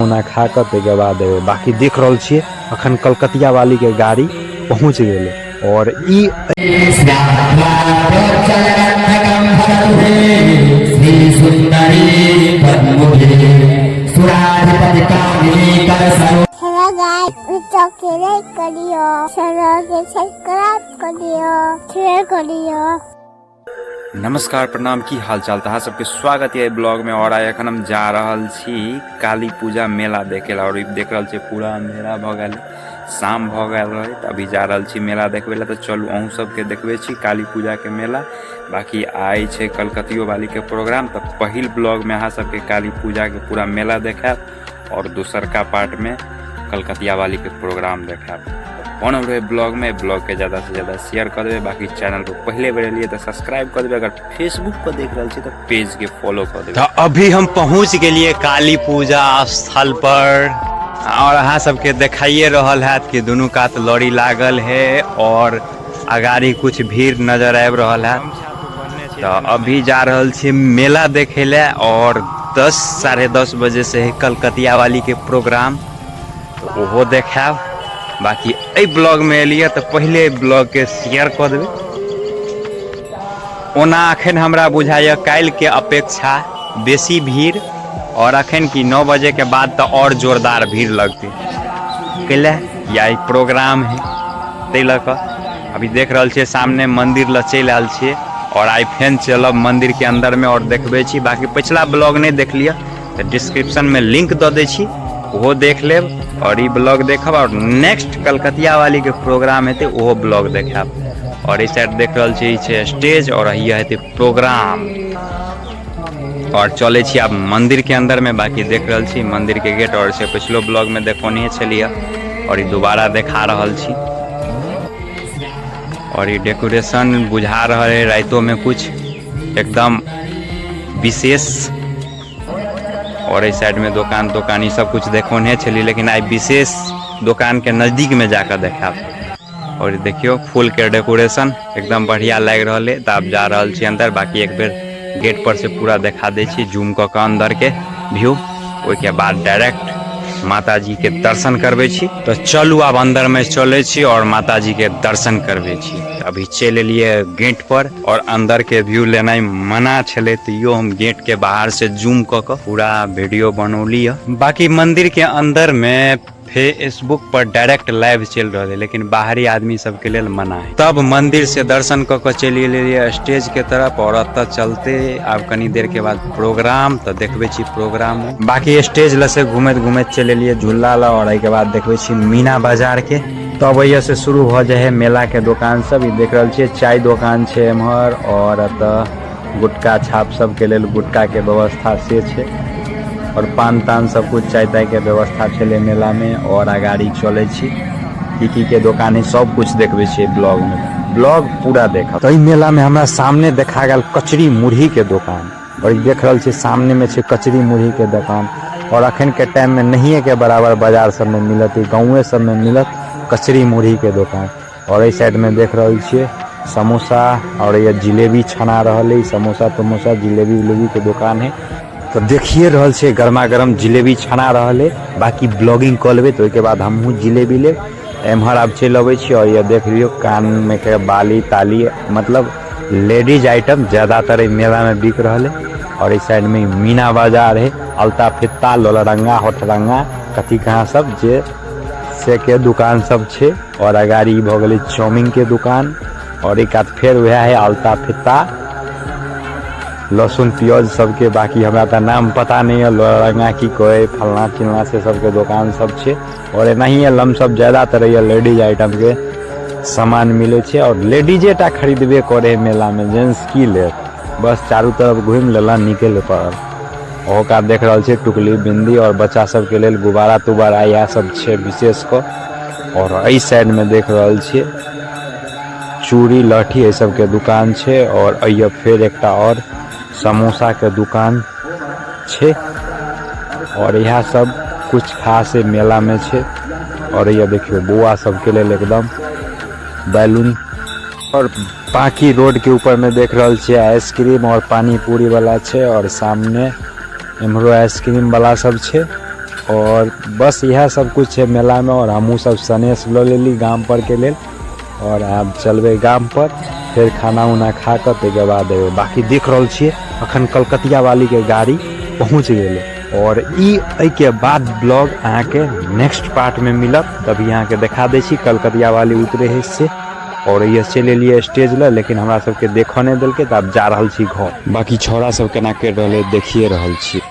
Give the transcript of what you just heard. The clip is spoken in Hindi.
उना खा कर तैके बाद बाकी देख रहल छियै अखन कलकतिया वाली के गाड़ी पहुंच गेलै और ई नमस्कार प्रणाम की हाल चाल तहाँ सबके स्वागत है ब्लॉग में। और एखन हम जा रहल छी काली पूजा मेला देखे ला और देख रहल छी पूरा अंधेरा भ गेल, शाम भ गेल रहे त अभी जा रहल छी मेला देखबे ला। तो चलू अहूँ सबके देखबे छी काली पूजा के मेला। बाकी आइ छै कलकतियो वाली के प्रोग्राम। तो पहिल ब्लॉग में अहाँ सबके काली पूजा के पूरा मेला देखाब और दूसर का पार्ट में कलकतिया वाली के प्रोग्राम देखाब। बनल रहे ब्लॉग में, ब्लॉग के ज़्यादा से ज़्यादा शेयर कर देवे। बाकी चैनल को पहले बेर लिए तो सब्सक्राइब कर देवे, अगर फेसबुक पर देख रहे छी तो पेज के फॉलो कर देवे। तो अभी हम पहुंच गए काली पूजा स्थल पर और अहाँ सबके देखाइए रहल है कि दोनों कात लड़ी लागल है और अगाड़ी कुछ भीड़ नजर आब रहल है। तो अभी जा रहल छी मेला देखे ले और 10 साढ़े 10 बजे से है कलकतिया वाली के प्रोग्राम, तो वो देखाब। बाकी ए ब्लॉग में एलिए तो पहले ब्लॉग के शेयर कर देवे। ओना अखन हमरा बुझाइए काल के अपेक्षा बेसी भीड़ और अखन की 9 बजे के बाद तो और जोरदार भीड़ लगती कैले या प्रोग्राम है तै लक। अभी देख रहल छे सामने मंदिर ल चल आल छे और आई फेन चलब मंदिर के अंदर में और देखबे छी। बाकी पिछला ब्लॉग नहीं देख लिया तो डिस्क्रिप्शन में लिंक दे दे छी, वो देख लेब और ये ब्लॉग देखब। और नेक्स्ट कलकतिया वाली के प्रोग्राम हेते वो ब्लॉग देखब। और इस साइड देख रहल छी छे स्टेज और ये हेते प्रोग्राम। और चले छी आप मंदिर के अंदर में। बाकी देख रहल छी मंदिर के गेट और से पिछलो ब्लॉग में देखोनी छलिए और ये दोबारा देखा रहल छी। और ये डेकोरेशन बुझा रहल है रातों में कुछ एकदम विशेष। और इस साइड में दुकानी सब कुछ देखोने चली, लेकिन आई विशेष दुकान के नजदीक में जाकर देखा। और देखियो फूल के डेकोरेशन एकदम बढ़िया लग रहा है। तो आप जा रहल छी अंदर। बाकी एक बेर गेट पर से पूरा देखा दे छी जूम क के अंदर के व्यू। ओके बाद डायरेक्ट माता जी के दर्शन करबे छी। तो चलू अब अंदर में चले छी और माता जी के दर्शन करबे छी। अभी चल लिए गेट पर और अंदर के व्यू लेना मना छले, तो यो हम गेट के बाहर से जूम क के पूरा वीडियो बनौली है। बाकी मंदिर के अंदर में फेसबुक पर डायरेक्ट लाइव चल रहा है, लेकिन बाहरी आदमी सब के लिए मना है। तब मंदिर से दर्शन क के चलिए लिए स्टेज के तरफ और अत चलते अब कनी देर के बाद प्रोग्राम तो देखबे छी प्रोग्राम। बाकी स्टेज ल से घूमत घूमत चले लिए झूला ला और के बाद देखबे छी मीना बाजार के। तब वही से शुरू हो जाए मेला के दुकान सब। ये देख रहल छी चाय दुकान छे एम्हर और अत गुटका छाप सब के लेल गुटका के व्यवस्था से छे और पान तान सब कुछ चाय ताय के व्यवस्था चले मेला में। और अगाड़ी चले छी की के दुकान है सब कुछ देखबे छी ब्लॉग में। ब्लॉग पूरा देखा। तो मेला में हमरा सामने देखा गया कचरी मुरही के दुकान और देख रहल छी सामने में छे कचरी मुरही के दुकान। और अखन के टाइम में नहीं के बराबर बाजार सब में मिलत, गाँवे सब में मिलत कचरी मुरही के दुकान। और इस साइड में देख रहल छी समोसा और ये जिलेबी छना रहल है। समोसा तमोसा जिलेबी उलेबी के दुकान है। तो देखिए रहल छे गर्मा गर्म जिलेबी छना रहल है। बाकी ब्लॉगिंग कर लेबे तो के बाद हमहू जिलेबी ले एम्हर अब चल अबै छी। और ये देख लियो कान में के बाली ताली मतलब लेडीज आइटम ज्यादातर मेला में बिक रहल है। और इस साइड में मीना बाजार है, अलता फित्ता लोलरंगा होठरंगा कथी कहाँ सब जे से के दुकान सब छे। और अगाड़ी भ गेलै चाउमीन के दुकान और एक आध फेर वह है अलता फित्ता लहसुन प्याज सबके। बाकी हमरा तो नाम पता नहीं है, लोलरंगा की कोई फलना चिलना से सबके दुकान सब छे। और नहीं है लम सब ज्यादातर ये लेडीज आइटम के सामान मिले छे और लेडीजे टा खरीदबे करे मेला में, जेंट्स की ले बस चारों तरफ घूम लेला निकल पड़ल। ओका देख रहल छे टुकली बिंदी और बच्चा सब के लेल गुब्बारा तुबारा यह सब छे विशेष को। और इस साइड में देख रहल छे चूड़ी लहठी ये सब के दुकान छे। और अइया फिर एक और समोसा के दुकान छे। और यह सब कुछ खास मेला में छे। और ये देखियो बुआ सब के लिए एकदम बैलून। और बाकी रोड के ऊपर में देख रहल छे आइसक्रीम और पानी पूरी वाला छे और सामने इमरो आइसक्रीम वाला सब छे। और बस यह सब कुछ है मेला में। और हमहूँ सब सनेस लो लेली गाम पर के लेल और आब चलबे गाम पर, फिर खाना उना खा कर तैके बाद एबै। बाकी देख रहल छियै अखन कलकतिया वाली के गाड़ी पहुँच गेलै और ई के बाद ब्लॉग अहाँ के नेक्स्ट पार्ट में मिलत, तभी अहाँ के दिखा दै छी कलकतिया वाली उतरे है से। और ये चले लिए स्टेज ल, लेकिन हमरा सबके देखो नहीं दिलके, तो अब जा रहल छी घर। बाकी छौड़ा सब केना कर रहले देखिए रहल छी।